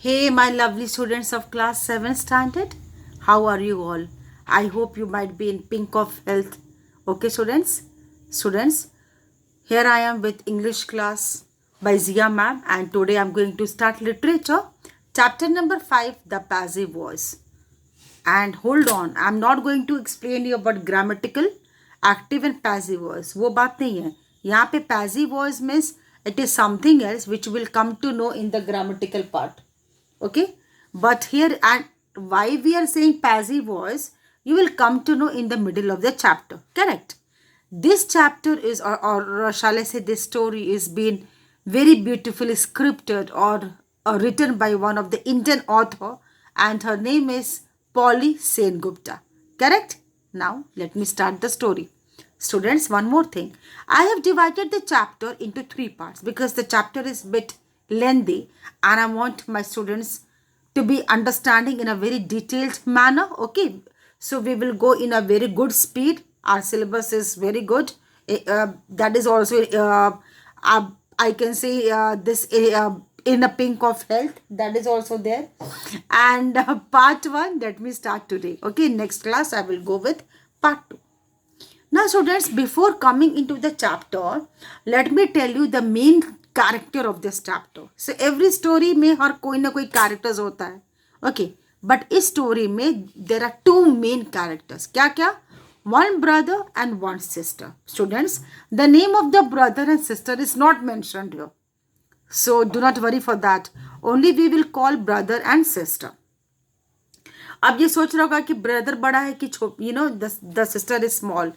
Hey, my lovely students of class 7 standard, how are you all? I hope you might be in pink of health. Okay, students? Students, here I am with English class by Zia ma'am, and today I'm going to start literature, chapter number 5, the passive voice. And hold on, I'm not going to explain you about grammatical, active and passive voice. वो बात नहीं है. यहाँ पे passive voice means it is something else which will come to know in the grammatical part. Okay, but here and why we are saying passive voice, you will come to know in the middle of the chapter. Correct? This chapter is or shall I say this story is being very beautifully scripted or written by one of the Indian author, and her name is Polly Sengupta. Correct? Now let me start the story. Students, one more thing. I have divided the chapter into 3 parts because the chapter is bit lengthy and I want my students to be understanding in a very detailed manner. Okay, so we will go in a very good speed. Our syllabus is very good. That is also I can say this in a pink of health, that is also there. And part 1, let me start today. Okay, next class I will go with part 2. Now students, before coming into the chapter, let me tell you the main character of this chapter. So every story में हर कोई ना कोई characters होता है. Okay, but इस story में there are 2 main characters. क्या क्या? One brother and one sister. Students, the name of the brother and sister is not mentioned here. So do not worry for that. Only we will call brother and sister. अब ये सोच रहा होगा कि brother बड़ा है कि the sister is small.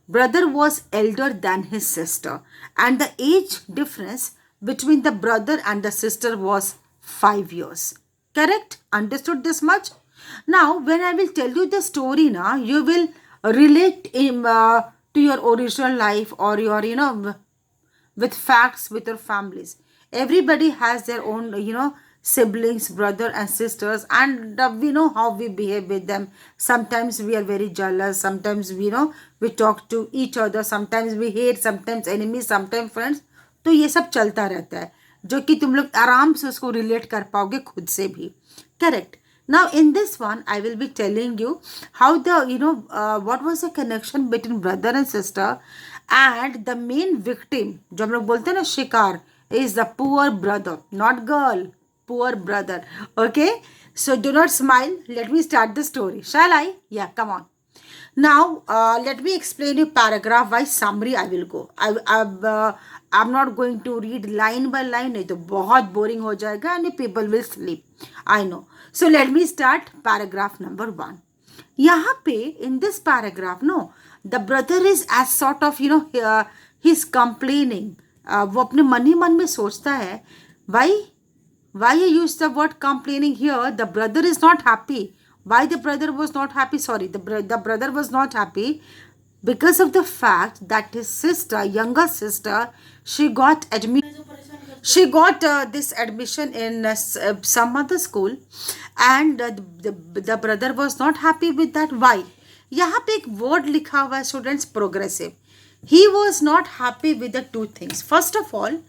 Brother was elder than his sister, and the age difference between the brother and the sister was 5 years. Correct? Understood this much? Now, when I will tell you the story now, you will relate to your original life or your, with facts with your families. Everybody has their own, siblings, brother and sisters, and we know how we behave with them. Sometimes we are very jealous, sometimes we talk to each other, sometimes we hate, sometimes enemies, sometimes friends. तो ये सब चलता रहता है जो कि तुम लोग आराम से उसको रिलेट कर पाओगे खुद से भी. Correct. Now in this one I will be telling you how the what was the connection between brother and sister, and the main victim जो हम लोग बोलते हैं ना शिकार is the poor brother, not girl, poor brother. Okay, so do not smile, let me start the story, shall I? Yeah, come on. Now let me explain you paragraph by summary. I will go. I'm not going to read line by line, नहीं तो बहुत boring हो जाएगा and people will sleep. I know. So let me start paragraph number 1. यहाँ पे in this paragraph, no, the brother is as sort of he's complaining. वो अपने मन ही मन में सोचता है. Why I use the word complaining here? The brother is not happy. Why the brother was not happy? Sorry, the brother was not happy because of the fact that his sister, younger sister, she got this admission in some other school, and the brother was not happy with that. Why? यहाँ पे एक word लिखा हुआ है students, progressive. He was not happy with the 2 things. First of all,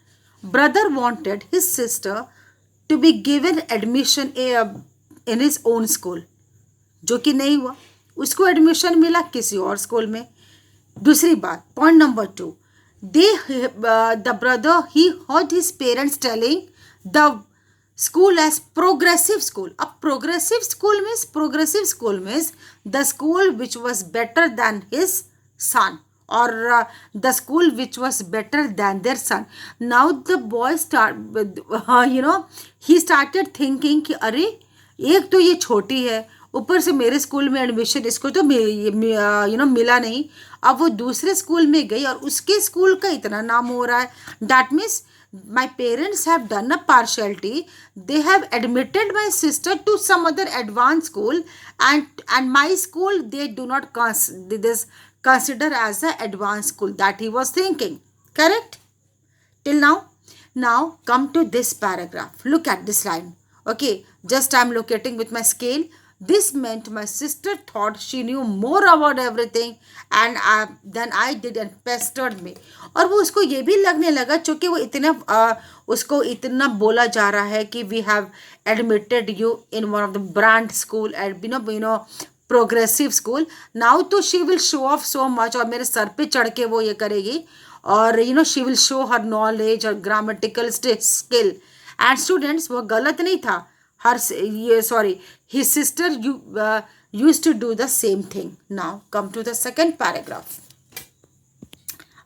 brother wanted his sister to be given admission in his own school, जो कि नहीं हुआ. उसको एडमिशन मिला किसी और स्कूल में. दूसरी बात, point number 2, the brother, he heard his parents telling the school as progressive school. अब progressive school means the school which was better than his son, or the school which was better than their son. Now the boy he started thinking कि अरे एक तो ये छोटी है, ऊपर से मेरे स्कूल में एडमिशन इसको तो मिला नहीं. अब वो दूसरे स्कूल में गई और उसके स्कूल का इतना नाम हो रहा है. That means my parents have done a partiality. They have admitted my sister to some other advanced school, and my school they do not consider as a advanced school. That he was thinking. Correct? Till now? Now come to this paragraph. Look at this line. Okay, just I'm locating with my scale. This meant my sister thought she knew more about everything than I did and pestered me. और वो उसको ये भी लगने लगा, चूंकि वो उसको इतना बोला जा रहा है कि we have admitted you in one of the brand school and progressive school, now तो she will show off so much, और मेरे सर पे चढ़ के वो ये करेगी, और she will show her knowledge और ग्रामेटिकल स्किल. एंड स्टूडेंट्स, वो गलत नहीं था. हर ये sorry his sister used to do the same thing. Now come to the second paragraph.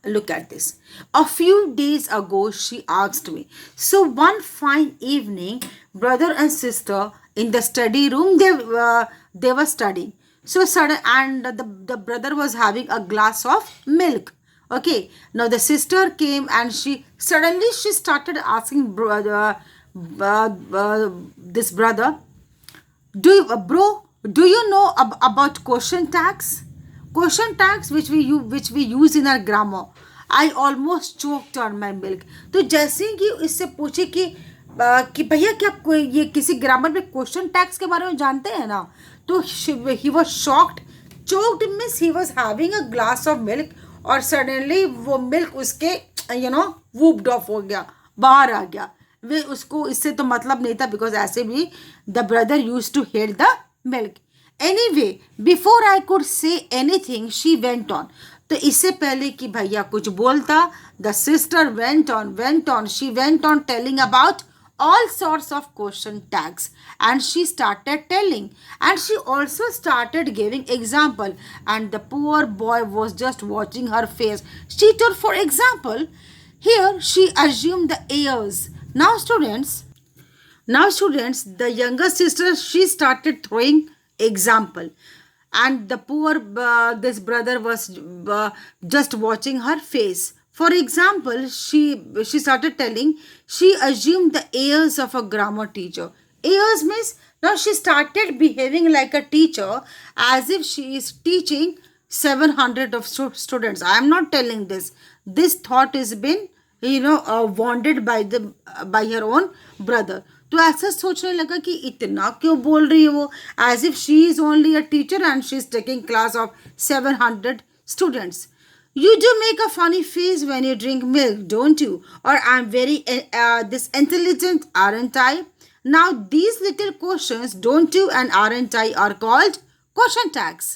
Look at this. A few days ago, she asked me. So one fine evening, brother and sister in the study room, they were studying. So sudden, and the brother was having a glass of milk. Okay. Now the sister came and she started asking this brother, bro, do you know about quotient tags? Quotient tags which we use in our grammar. I almost choked on my milk. तो जैसे कि इससे पूछे कि भैया क्या कोई ये किसी ग्रामर में क्वेश्चन टैग्स के बारे में जानते हैं ना, तो he was shocked. Choked means he was having a glass of milk, और सडनली वो मिल्क उसके वूप्ड ऑफ हो गया, बाहर आ गया. वे उसको इससे तो मतलब नहीं था, बिकॉज ऐसे भी the brother used to hate the milk. Anyway, before I could say anything she went on. तो इससे पहले कि भैया कुछ बोलता, the sister went on she went on telling about all sorts of question tags, and she started telling, and she also started giving example, and the poor boy was just watching her face. She told, for example, here she assumed the ears. Now students, the younger sister, she started throwing example, and the poor this brother was just watching her face. For example, she started telling, she assumed the ears of a grammar teacher. Ears means now she started behaving like a teacher, as if she is teaching 700 of students. I am not telling this. This thought has been wanted by her own brother. तो ऐसा सोचने लगा कि इतना क्यों बोल रही है वो, as if she is only a teacher and she is taking class of 700 students. You do make a funny face when you drink milk, don't you? Or I'm very this intelligent, aren't I? Now these little questions, don't you and aren't I, are called question tags.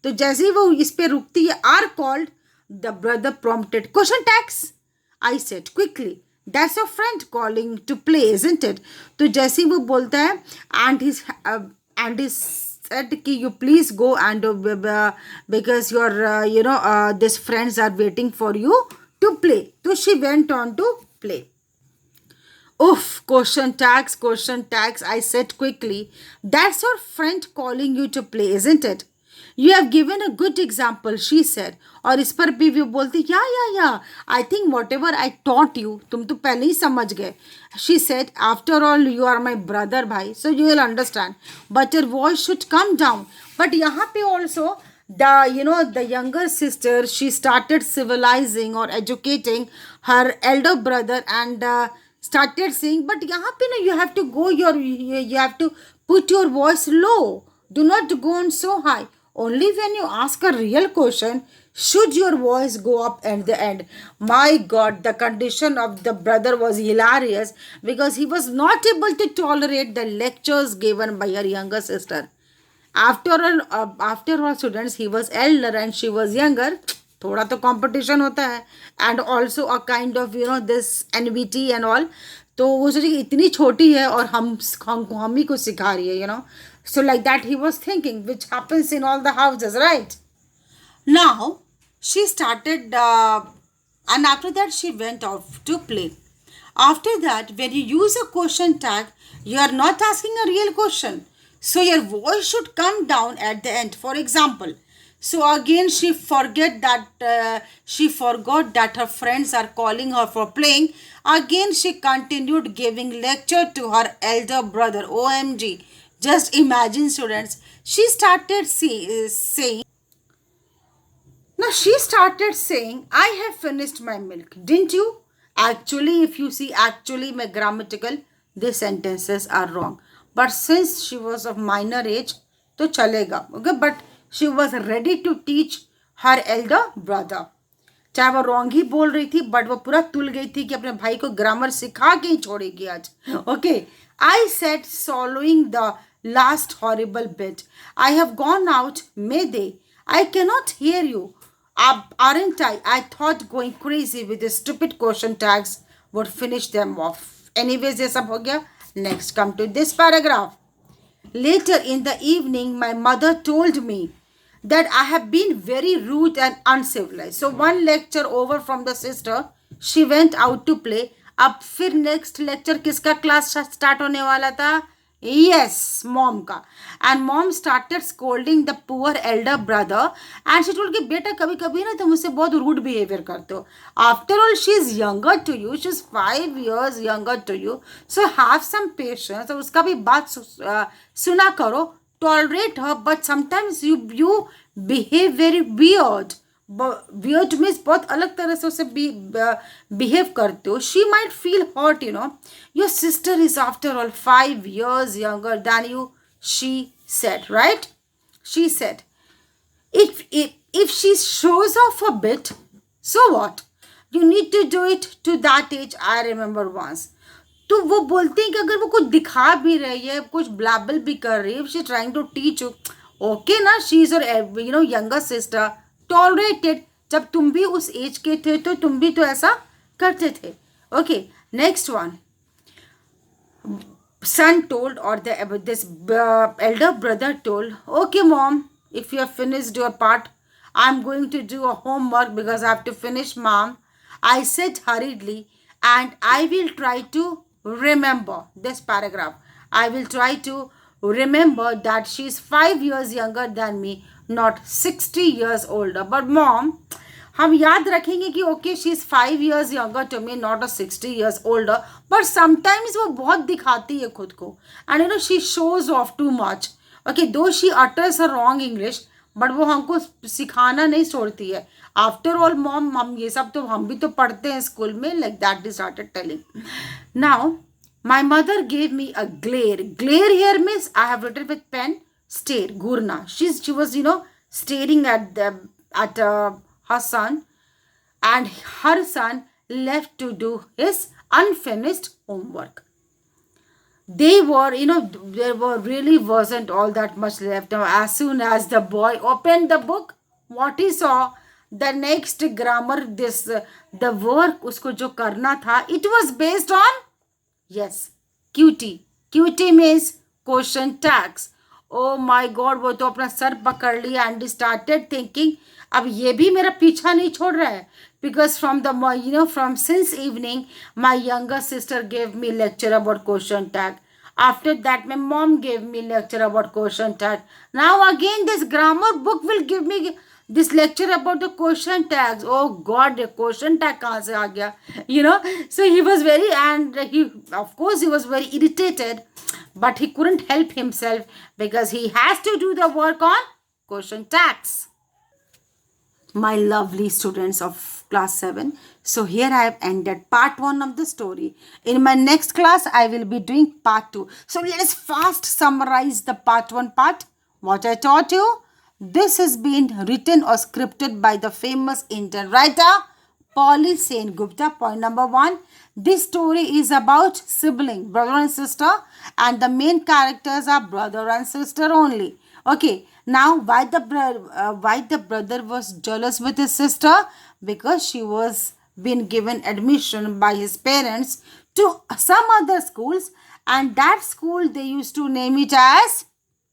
तो जैसे ही वो इस पे रुकती है, are called, the brother prompted, question tags. I said quickly, that's your friend calling to play, isn't it? तो जैसे ही वो बोलता है, and his said कि you please go and because your these friends are waiting for you to play. So she went on to play. Oof, question tags, I said quickly. That's your friend calling you to play, isn't it? You have given a good example, she said. और इस पर भी वो बोलती, या I think whatever I taught you, तुम तो पहले ही समझ गए. She said, after all, you are my brother, भाई, so you will understand. But your voice should come down. But यहाँ पे also, the younger sister, she started civilizing or educating her elder brother, and started saying, but यहाँ पे ना, you have to go you have to put your voice low. Do not go on so high. Only when you ask a real question should your voice go up at the end. My God, the condition of the brother was hilarious, because he was not able to tolerate the lectures given by her younger sister. After all students, he was elder and she was younger. थोड़ा तो competition होता है, and also a kind of this envy and all. तो वो सोचे कि इतनी छोटी है और हम ही को सिखा रही है, So like that he was thinking, which happens in all the houses, right? Now she started, and after that she went off to play. After that, when you use a question tag, you are not asking a real question. So your voice should come down at the end. For example, so again she forgot that her friends are calling her for playing. Again she continued giving lecture to her elder brother. OMG. Just imagine, students. She started saying, I have finished my milk. Didn't you? Actually, if you see actually my grammatical, these sentences are wrong. But since she was of minor age, तो चलेगा. Okay, but she was ready to teach her elder brother. चाहे वो wrong ही बोल रही थी, but वो पूरा तुल गई थी कि अपने भाई को ग्रामर सिखा के ही छोड़ेगी आज. Okay, I said swallowing the last horrible bit. I have gone out, Mayday. I cannot hear you. Aren't I? I thought going crazy with the stupid question tags would finish them off. Anyways, ये सब हो गया. Next, come to this paragraph. Later in the evening, my mother told me that I have been very rude and uncivilized. So one lecture over from the sister, she went out to play. अब फिर next lecture किसका class start होने वाला था? Yes, mom का. And mom started scolding the poor elder brother. And she told कि बेटा कभी कभी ना तुम उससे बहुत rude behavior करते हो. After all, she is younger to you. She is 5 years younger to you. So have some patience. और उसका भी बात सुना करो. Tolerate her, but sometimes you behave very weird. Weird means बहुत अलग तरह से उसे behave करते हो. She might feel hurt, you know. Your sister is after all 5 years younger than you, she said, right? She said, if she shows off a bit, so what? You need to do it to that age. I remember once. तो वो बोलते हैं कि अगर वो कुछ दिखा भी रही है, कुछ ब्लाबल भी कर रही है, she trying to teach you, okay ना, she is your younger sister, tolerated. जब तुम भी उस एज के थे तो तुम भी तो ऐसा करते थे. Okay, next one. Son told, or this elder brother told, okay mom, if you have finished your part, I'm going to do a homework because I have to finish, mom. I said hurriedly, and I will try to remember this paragraph. I will try to remember that she is 5 years younger than me, not 60 years older. But mom, हम याद रखेंगे कि okay she is 5 years younger to me, not a 60 years older, but sometimes वो बहुत दिखाती है खुद को, and you know she shows off too much. Okay, though she utters her wrong English, but वो हमको सिखाना नहीं छोड़ती है. After all, mom, हम ये सब तो हम भी तो पढ़ते हैं स्कूल में, like that they started telling. Now, my mother gave me a glare. Glare here means I have written with pen, stare, Ghurna. She was, you know, staring at her son, and her son left to do his unfinished homework. They were, you know, there were really wasn't all that much left. Now, as soon as the boy opened the book, what he saw, the next grammar, the work उसको जो करना था, it was based on, yes, QT. QT means question tags. Oh my God, वो तो अपना sir पकड़ लिया and started thinking, अब ये भी मेरा पीछा नहीं छोड़ रहा है. Because from the, you know, from since evening, my younger sister gave me lecture about question tag. After that, my mom gave me lecture about question tag. Now again, this grammar book will give me this lecture about the question tags. Oh God, the question tag कहाँ से आ गया? You know, so he was very, and he, of course, he was very irritated, but he couldn't help himself because he has to do the work on question tags. My lovely students of class 7. So here I have ended part 1 of the story. In my next class, I will be doing part 2. So let us fast summarize the part 1 part. What I taught you. This has been written or scripted by the famous Indian writer Polly Sen Gupta. Point number 1. This story is about sibling, brother and sister, and the main characters are brother and sister only. Okay. Now, why the brother was jealous with his sister? Because she was been given admission by his parents to some other schools, and that school they used to name it as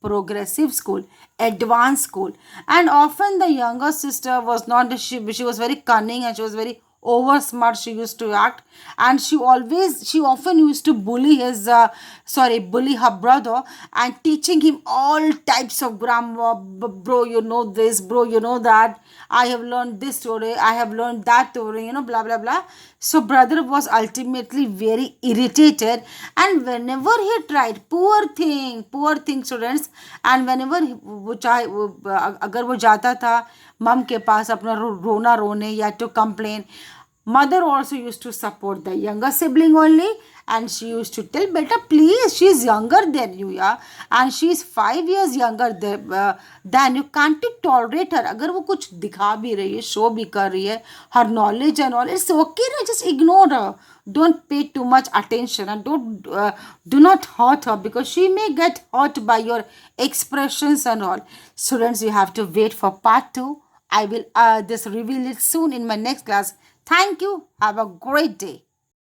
progressive school, advanced school. And often the younger sister was not, she was very cunning and she was very over smart, she used to act, and she often used to bully her brother, and teaching him all types of grammar. Bro, you know this, bro, you know that, I have learned this story, I have learned that story, you know, blah blah blah. So brother was ultimately very irritated, and whenever he tried, poor thing students, and whenever वो चाहे अगर वो जाता था मम के पास अपना रोना रोने या to complain, Mother also used to support the younger sibling only, and she used to tell, beta please, she is younger than you, yeah, and she is 5 years younger than you, can't you tolerate her? अगर वो कुछ दिखा भी रही है, show भी कर रही है, her knowledge and all, it's okay, ना, just ignore her. Don't pay too much attention, and do not hurt her, because she may get hurt by your expressions and all. Students, you have to wait for part 2. I will just reveal it soon in my next class. Thank you. Have a great day.